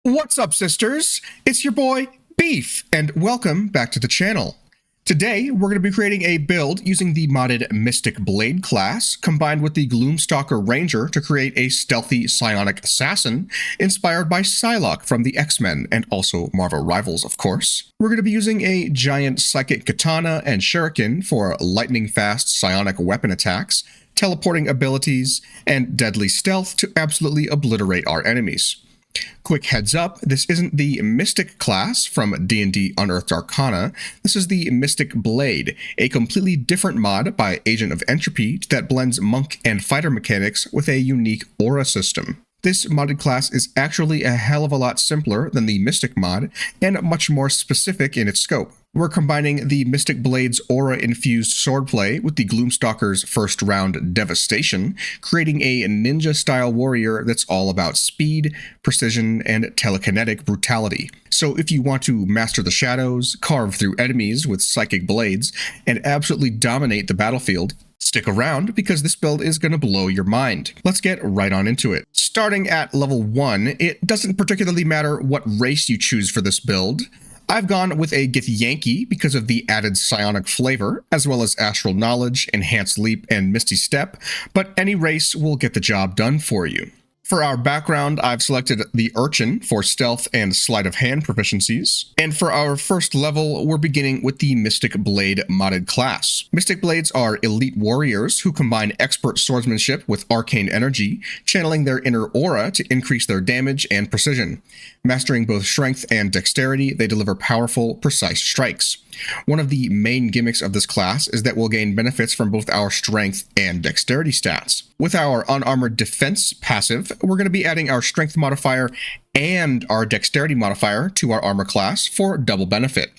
What's up, sisters? It's your boy, Beef, and welcome back to the channel. Today, we're going to be creating a build using the modded Mystic Blade class, combined with the Gloomstalker Ranger to create a stealthy psionic assassin, inspired by Psylocke from the X-Men, and also Marvel Rivals, of course. We're going to be using a giant psychic katana and shuriken for lightning-fast psionic weapon attacks, teleporting abilities, and deadly stealth to absolutely obliterate our enemies. Quick heads up, this isn't the Mystic class from D&D Unearthed Arcana. This is the Mystic Blade, a completely different mod by Agent of Entropy that blends monk and fighter mechanics with a unique aura system. This modded class is actually a hell of a lot simpler than the Mystic mod, and much more specific in its scope. We're combining the Mystic Blade's aura-infused swordplay with the Gloomstalker's first round devastation, creating a ninja-style warrior that's all about speed, precision, and telekinetic brutality. So if you want to master the shadows, carve through enemies with psychic blades, and absolutely dominate the battlefield, stick around because this build is going to blow your mind. Let's get right on into it. Starting at level 1, it doesn't particularly matter what race you choose for this build. I've gone with a Githyanki because of the added psionic flavor, as well as astral knowledge, enhanced leap, and misty step, but any race will get the job done for you. For our background, I've selected the Urchin for stealth and sleight of hand proficiencies. And for our first level, we're beginning with the Mystic Blade modded class. Mystic Blades are elite warriors who combine expert swordsmanship with arcane energy, channeling their inner aura to increase their damage and precision. Mastering both strength and dexterity, they deliver powerful, precise strikes. One of the main gimmicks of this class is that we'll gain benefits from both our strength and dexterity stats. With our unarmored defense passive, we're going to be adding our strength modifier and our dexterity modifier to our armor class for double benefit.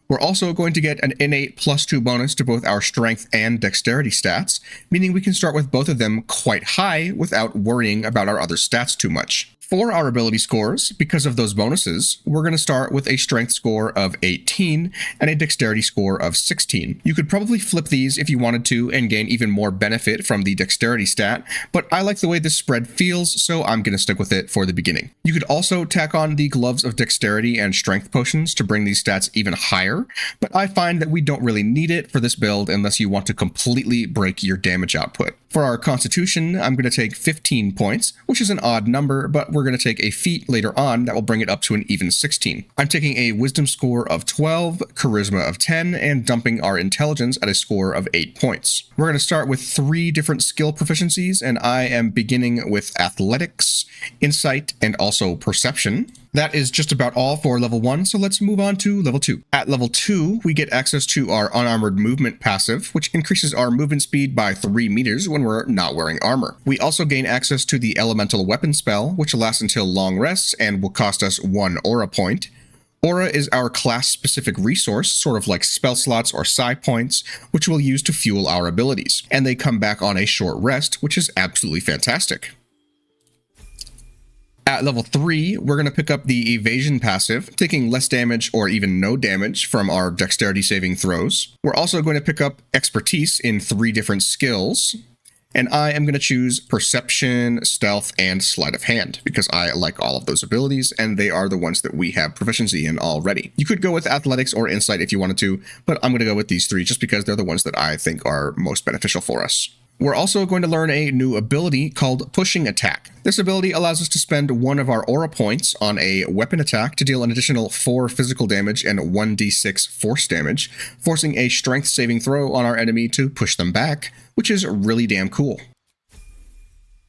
We're also going to get an innate +2 bonus to both our strength and dexterity stats, meaning we can start with both of them quite high without worrying about our other stats too much. For our ability scores, because of those bonuses, we're going to start with a strength score of 18 and a dexterity score of 16. You could probably flip these if you wanted to and gain even more benefit from the dexterity stat, but I like the way this spread feels, so I'm going to stick with it for the beginning. You could also tack on the gloves of dexterity and strength potions to bring these stats even higher, but I find that we don't really need it for this build unless you want to completely break your damage output. For our constitution, I'm going to take 15 points, which is an odd number, but we're going to take a feat later on that will bring it up to an even 16. I'm taking a wisdom score of 12, charisma of 10, and dumping our intelligence at a score of 8 points. We're going to start with 3 different skill proficiencies, and I am beginning with athletics, insight, and also perception. That is just about all for level 1, so let's move on to level 2. At level 2, we get access to our unarmored movement passive, which increases our movement speed by 3 meters when we're not wearing armor. We also gain access to the elemental weapon spell, which lasts until long rests and will cost us 1 aura point. Aura is our class-specific resource, sort of like spell slots or psi points, which we'll use to fuel our abilities, and they come back on a short rest, which is absolutely fantastic. At level 3, we're going to pick up the evasion passive, taking less damage or even no damage from our dexterity saving throws. We're also going to pick up expertise in 3 different skills, and I am going to choose perception, stealth, and sleight of hand because I like all of those abilities and they are the ones that we have proficiency in already. You could go with athletics or insight if you wanted to, but I'm going to go with these 3 just because they're the ones that I think are most beneficial for us. We're also going to learn a new ability called Pushing Attack. This ability allows us to spend 1 of our aura points on a weapon attack to deal an additional 4 physical damage and 1d6 force damage, forcing a strength saving throw on our enemy to push them back, which is really damn cool.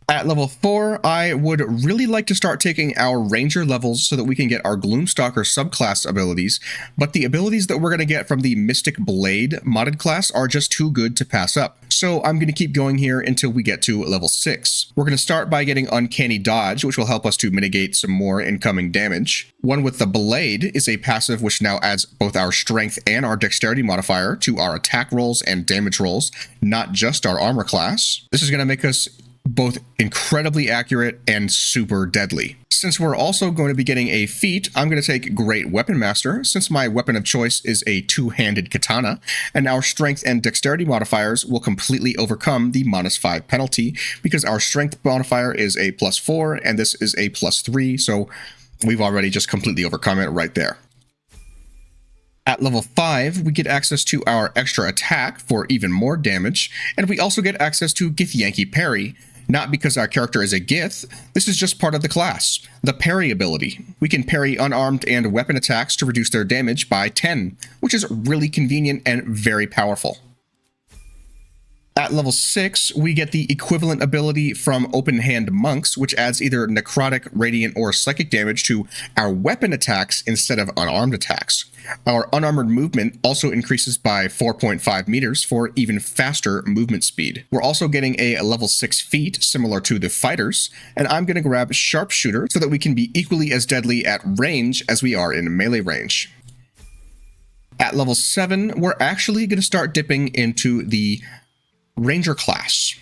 At level 4, I would really like to start taking our ranger levels so that we can get our Gloomstalker subclass abilities, but the abilities that we're going to get from the Mystic Blade modded class are just too good to pass up. So I'm going to keep going here until we get to level 6. We're going to start by getting Uncanny Dodge, which will help us to mitigate some more incoming damage. One with the Blade is a passive which now adds both our strength and our dexterity modifier to our attack rolls and damage rolls, not just our armor class. This is going to make us both incredibly accurate and super deadly. Since we're also going to be getting a feat, I'm going to take Great Weapon Master, since my weapon of choice is a 2-handed katana, and our strength and dexterity modifiers will completely overcome the -5 penalty, because our strength modifier is a +4, and this is a +3, so we've already just completely overcome it right there. At level 5, we get access to our extra attack for even more damage, and we also get access to Githyanki Parry, not because our character is a Gith, this is just part of the class. The parry ability. We can parry unarmed and weapon attacks to reduce their damage by 10, which is really convenient and very powerful. At level 6, we get the equivalent ability from Open Hand Monks, which adds either necrotic, radiant, or psychic damage to our weapon attacks instead of unarmed attacks. Our unarmored movement also increases by 4.5 meters for even faster movement speed. We're also getting a level 6 feat, similar to the fighters, and I'm going to grab Sharpshooter so that we can be equally as deadly at range as we are in melee range. At level 7, we're actually going to start dipping into the Ranger class.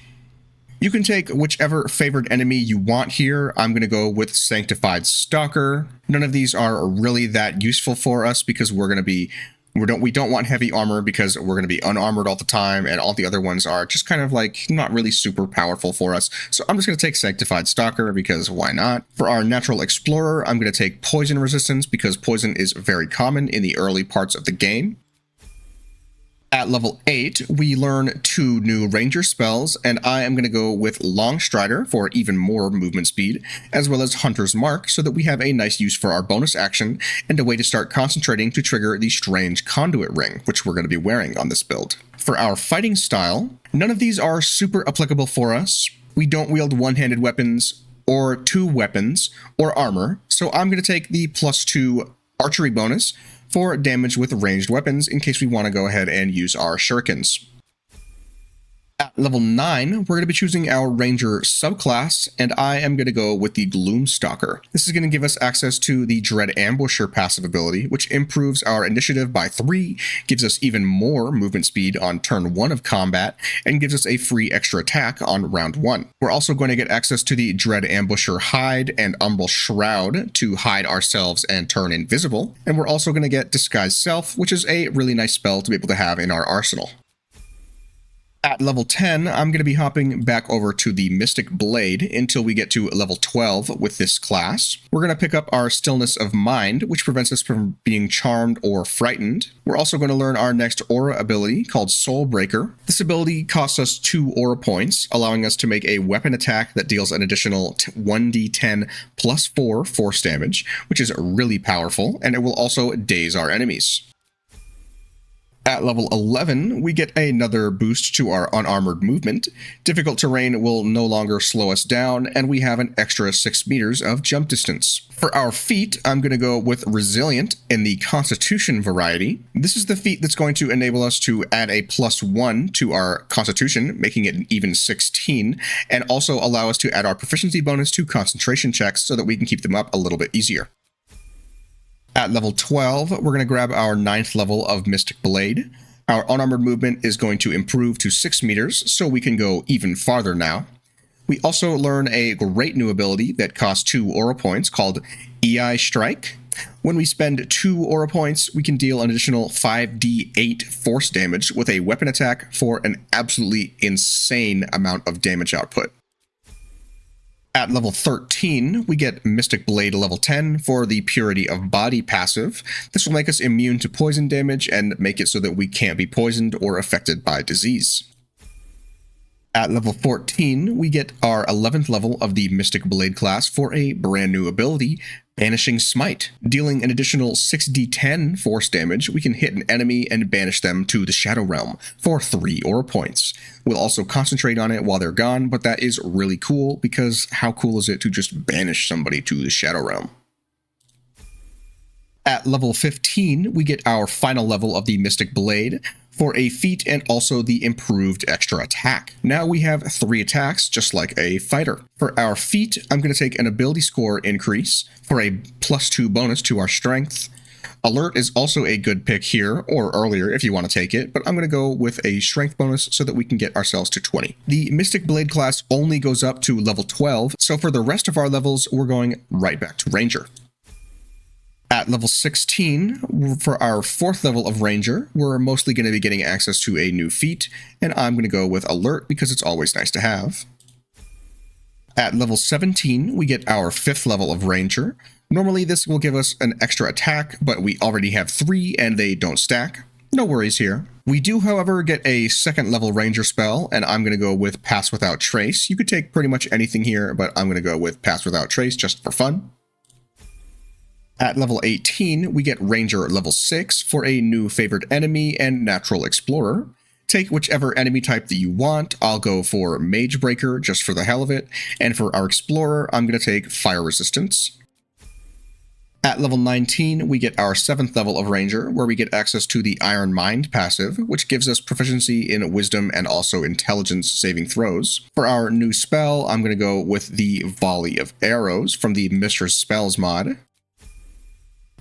You can take whichever favored enemy you want here. I'm going to go with Sanctified Stalker. None of these are really that useful for us because we don't want heavy armor because we're going to be unarmored all the time, and all the other ones are just kind of like not really super powerful for us. So I'm just going to take Sanctified Stalker because why not? For our Natural Explorer, I'm going to take Poison Resistance because poison is very common in the early parts of the game. At level 8, we learn 2 new ranger spells, and I am going to go with Longstrider for even more movement speed, as well as Hunter's Mark so that we have a nice use for our bonus action and a way to start concentrating to trigger the Strange Conduit Ring, which we're going to be wearing on this build. For our fighting style, none of these are super applicable for us. We don't wield one-handed weapons or 2 weapons or armor, so I'm going to take the +2 archery bonus for damage with ranged weapons in case we want to go ahead and use our shurikens. At level 9, we're going to be choosing our Ranger subclass, and I am going to go with the Gloomstalker. This is going to give us access to the Dread Ambusher passive ability, which improves our initiative by 3, gives us even more movement speed on turn 1 of combat, and gives us a free extra attack on round 1. We're also going to get access to the Dread Ambusher Hide and Umbral Shroud to hide ourselves and turn invisible, and we're also going to get Disguise Self, which is a really nice spell to be able to have in our arsenal. At level 10, I'm going to be hopping back over to the Mystic Blade until we get to level 12 with this class. We're going to pick up our Stillness of Mind, which prevents us from being charmed or frightened. We're also going to learn our next aura ability called Soul Breaker. This ability costs us 2 aura points, allowing us to make a weapon attack that deals an additional 1d10 plus 4 force damage, which is really powerful, and it will also daze our enemies. At level 11, we get another boost to our unarmored movement. Difficult terrain will no longer slow us down, and we have an extra 6 meters of jump distance. For our feat, I'm going to go with Resilient in the Constitution variety. This is the feat that's going to enable us to add a +1 to our Constitution, making it an even 16, and also allow us to add our proficiency bonus to concentration checks so that we can keep them up a little bit easier. At level 12, we're going to grab our 9th level of Mystic Blade. Our unarmored movement is going to improve to 6 meters, so we can go even farther now. We also learn a great new ability that costs 2 aura points called EI Strike. When we spend 2 aura points, we can deal an additional 5d8 force damage with a weapon attack for an absolutely insane amount of damage output. At level 13, we get Mystic Blade level 10 for the Purity of Body passive. This will make us immune to poison damage and make it so that we can't be poisoned or affected by disease. At level 14, we get our 11th level of the Mystic Blade class for a brand new ability, Banishing Smite. Dealing an additional 6d10 force damage, we can hit an enemy and banish them to the Shadow Realm for 3 aura points. We'll also concentrate on it while they're gone, but that is really cool because how cool is it to just banish somebody to the Shadow Realm? At level 15, we get our final level of the Mystic Blade for a feat and also the improved extra attack. Now we have 3 attacks, just like a fighter. For our feat, I'm going to take an ability score increase for a +2 bonus to our strength. Alert is also a good pick here, or earlier if you want to take it, but I'm going to go with a strength bonus so that we can get ourselves to 20. The Mystic Blade class only goes up to level 12, so for the rest of our levels, we're going right back to Ranger. At level 16, for our 4th level of Ranger, we're mostly going to be getting access to a new feat, and I'm going to go with Alert because it's always nice to have. At level 17, we get our 5th level of Ranger Normally this will give us an extra attack, but we already have 3 and they don't stack. No worries here. We do, however, get a second level ranger spell, and I'm going to go with Pass Without Trace. You could take pretty much anything here, but I'm going to go with Pass Without Trace just for fun. At level 18, we get Ranger level 6 for a new favored enemy and Natural Explorer. Take whichever enemy type that you want. I'll go for Mage Breaker just for the hell of it, and for our Explorer, I'm going to take Fire Resistance. At level 19, we get our 7th level of Ranger, where we get access to the Iron Mind passive, which gives us proficiency in Wisdom and also Intelligence saving throws. For our new spell, I'm going to go with the Volley of Arrows from the Mistress Spells mod.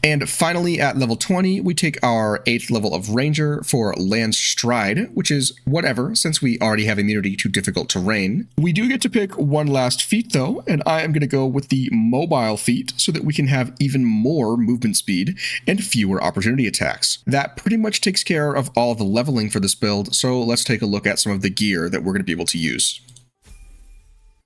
And finally, at level 20, we take our 8th level of Ranger for Lance Stride, which is whatever, since we already have immunity to difficult terrain. We do get to pick one last feat, though, and I am going to go with the Mobile feat so that we can have even more movement speed and fewer opportunity attacks. That pretty much takes care of all the leveling for this build, so let's take a look at some of the gear that we're going to be able to use.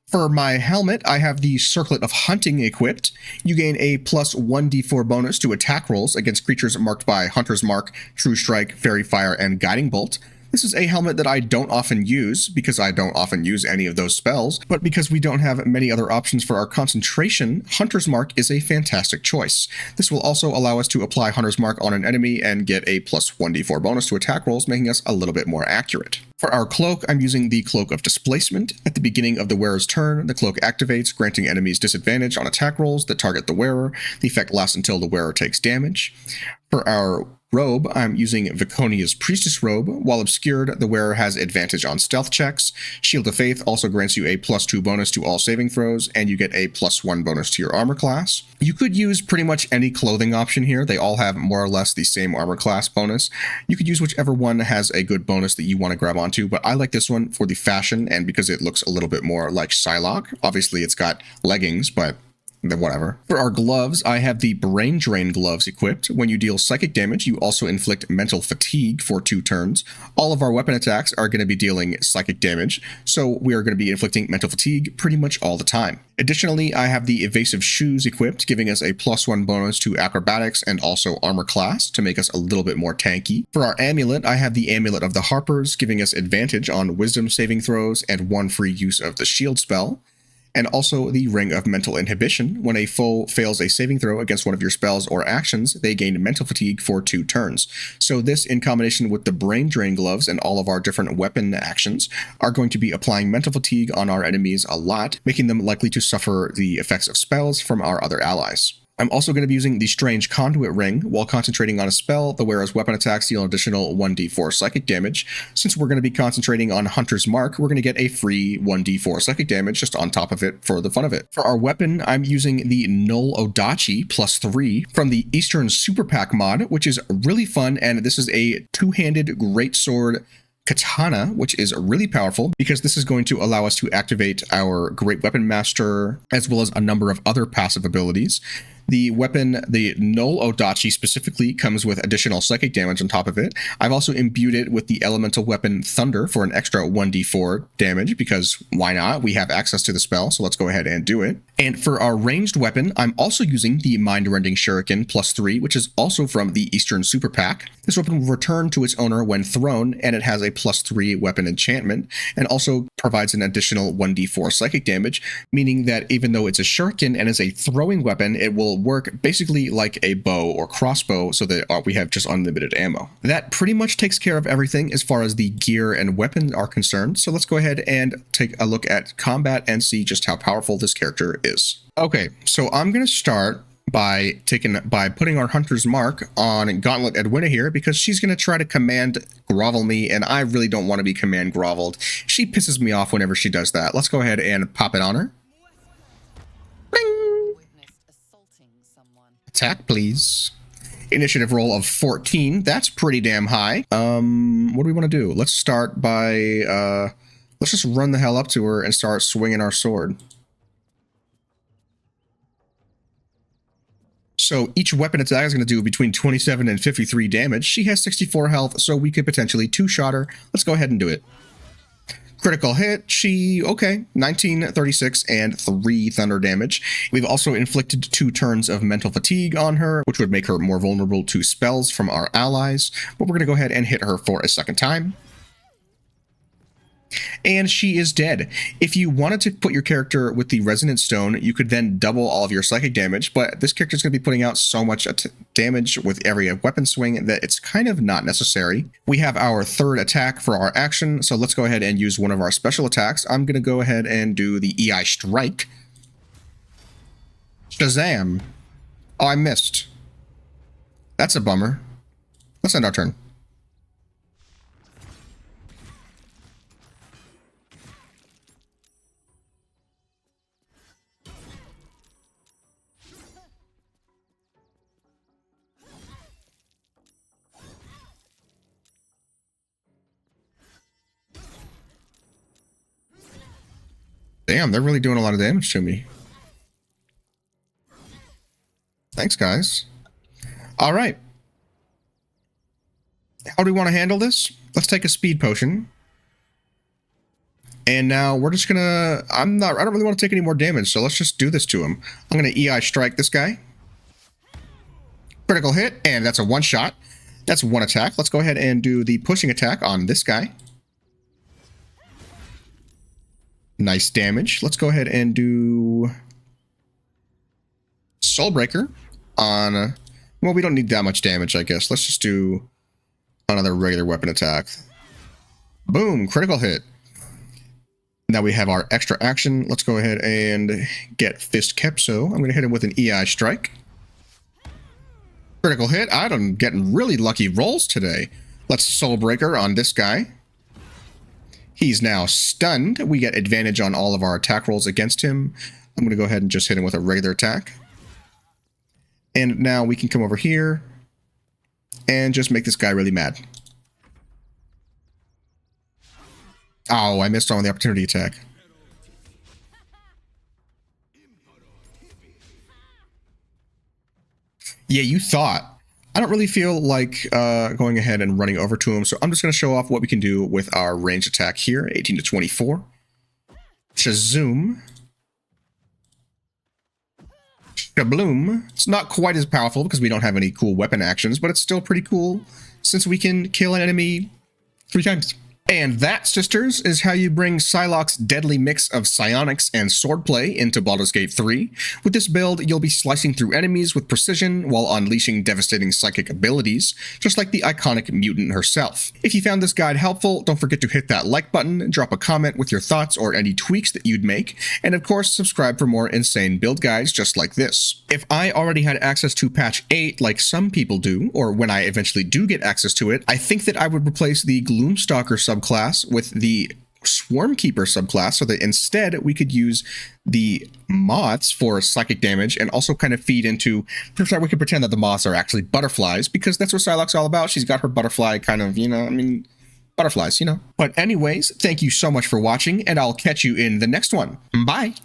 For my helmet, I have the Circlet of Hunting equipped. You gain a plus 1d4 bonus to attack rolls against creatures marked by Hunter's Mark, True Strike, Fairy Fire, and Guiding Bolt. This is a helmet that I don't often use, because I don't often use any of those spells, but because we don't have many other options for our concentration, Hunter's Mark is a fantastic choice. This will also allow us to apply Hunter's Mark on an enemy and get a plus 1d4 bonus to attack rolls, making us a little bit more accurate. For our cloak, I'm using the Cloak of Displacement. At the beginning of the wearer's turn, the cloak activates, granting enemies disadvantage on attack rolls that target the wearer. The effect lasts until the wearer takes damage. For our robe, I'm using Viconia's Priestess Robe. While obscured, the wearer has advantage on stealth checks. Shield of Faith also grants you a plus 2 bonus to all saving throws, and you get a plus 1 bonus to your armor class. You could use pretty much any clothing option here. They all have more or less the same armor class bonus. You could use whichever one has a good bonus that you want to grab onto, but I like this one for the fashion and because it looks a little bit more like Psylocke. Obviously, it's got leggings, but whatever. For our gloves, I have the Brain Drain gloves equipped. When you deal psychic damage, you also inflict mental fatigue for 2 turns. All of our weapon attacks are going to be dealing psychic damage, so we are going to be inflicting mental fatigue pretty much all the time. Additionally, I have the Evasive Shoes equipped, giving us a plus 1 bonus to acrobatics and also armor class to make us a little bit more tanky. For our amulet, I have the Amulet of the Harpers, giving us advantage on wisdom saving throws and 1 free use of the shield spell. And also the Ring of Mental Inhibition. When a foe fails a saving throw against one of your spells or actions, they gain mental fatigue for 2 turns. So this, in combination with the Brain Drain gloves and all of our different weapon actions, are going to be applying mental fatigue on our enemies a lot, making them likely to suffer the effects of spells from our other allies. I'm also going to be using the Strange Conduit Ring. While concentrating on a spell, the wearer's weapon attacks deal an additional 1d4 psychic damage. Since we're going to be concentrating on Hunter's Mark, we're going to get a free 1d4 psychic damage just on top of it for the fun of it. For our weapon, I'm using the Null Odachi plus 3 from the Eastern Super Pack mod, which is really fun, and this is a 2-handed greatsword katana, which is really powerful because this is going to allow us to activate our Great Weapon Master as well as a number of other passive abilities. The weapon, the Null Odachi specifically, comes with additional psychic damage on top of it. I've also imbued it with the elemental weapon Thunder for an extra 1d4 damage because why not? We have access to the spell, so let's go ahead and do it. And for our ranged weapon, I'm also using the Mind-Rending Shuriken plus 3, which is also from the Eastern Super Pack. This weapon will return to its owner when thrown, and it has a plus 3 weapon enchantment, and also provides an additional 1d4 psychic damage, meaning that even though it's a shuriken and is a throwing weapon, it will work basically like a bow or crossbow so that we have just unlimited ammo. That pretty much takes care of everything as far as the gear and weapons are concerned, so let's go ahead and take a look at combat and see just how powerful this character is. Okay, so I'm going to start by putting our Hunter's Mark on Gauntlet Edwina here because she's going to try to command grovel me, and I really don't want to be command groveled. She pisses me off whenever she does that. Let's go ahead and pop it on her. Bing! Attack, please. Initiative roll of 14. That's pretty damn high. What do we want to do? Let's start by, let's just run the hell up to her and start swinging our sword. So each weapon attack is going to do between 27 and 53 damage. She has 64 health, so we could potentially 2-shot her. Let's go ahead and do it. Critical hit, okay, 1936 and 3 thunder damage. We've also inflicted 2 turns of mental fatigue on her, which would make her more vulnerable to spells from our allies, but we're going to go ahead and hit her for a second time. And she is dead. If you wanted to put your character with the Resonance Stone, you could then double all of your psychic damage, but this character is going to be putting out so much damage with every weapon swing that it's kind of not necessary. We have our 3rd attack for our action, so let's go ahead and use one of our special attacks. I'm going to go ahead and do the EI Strike. Shazam! Oh, I missed. That's a bummer. Let's end our turn. Damn, they're really doing a lot of damage to me. Thanks, guys. All right. How do we want to handle this? Let's take a speed potion. And now we're just gonna... I don't really want to take any more damage, so let's just do this to him. I'm gonna EI Strike this guy. Critical hit, and that's a 1-shot. That's 1 attack. Let's go ahead and do the pushing attack on this guy. Nice damage. Let's go ahead and do Soulbreaker on... Well, we don't need that much damage, I guess. Let's just do another regular weapon attack. Boom! Critical hit. Now we have our extra action. Let's go ahead and get Fist Kepso. I'm going to hit him with an EI Strike. Critical hit. I'm getting really lucky rolls today. Let's Soulbreaker on this guy. He's now stunned. We get advantage on all of our attack rolls against him. I'm going to go ahead and just hit him with a regular attack. And now we can come over here and just make this guy really mad. Oh, I missed on the opportunity attack. Yeah, you thought. I don't really feel like going ahead and running over to him, so I'm just going to show off what we can do with our ranged attack here, 18 to 24. Shazoom. Shabloom. It's not quite as powerful because we don't have any cool weapon actions, but it's still pretty cool since we can kill an enemy 3 times. And that, sisters, is how you bring Psylocke's deadly mix of psionics and swordplay into Baldur's Gate 3. With this build, you'll be slicing through enemies with precision while unleashing devastating psychic abilities, just like the iconic Mutant herself. If you found this guide helpful, don't forget to hit that like button, drop a comment with your thoughts or any tweaks that you'd make, and of course, subscribe for more insane build guides just like this. If I already had access to patch 8 like some people do, or when I eventually do get access to it, I think that I would replace the Gloomstalker subclass with the Swarmkeeper subclass so that instead we could use the moths for psychic damage and also kind of feed into... We could pretend that the moths are actually butterflies because that's what Psylocke's all about. She's got her butterfly kind of, butterflies, But anyways, thank you so much for watching and I'll catch you in the next one. Bye!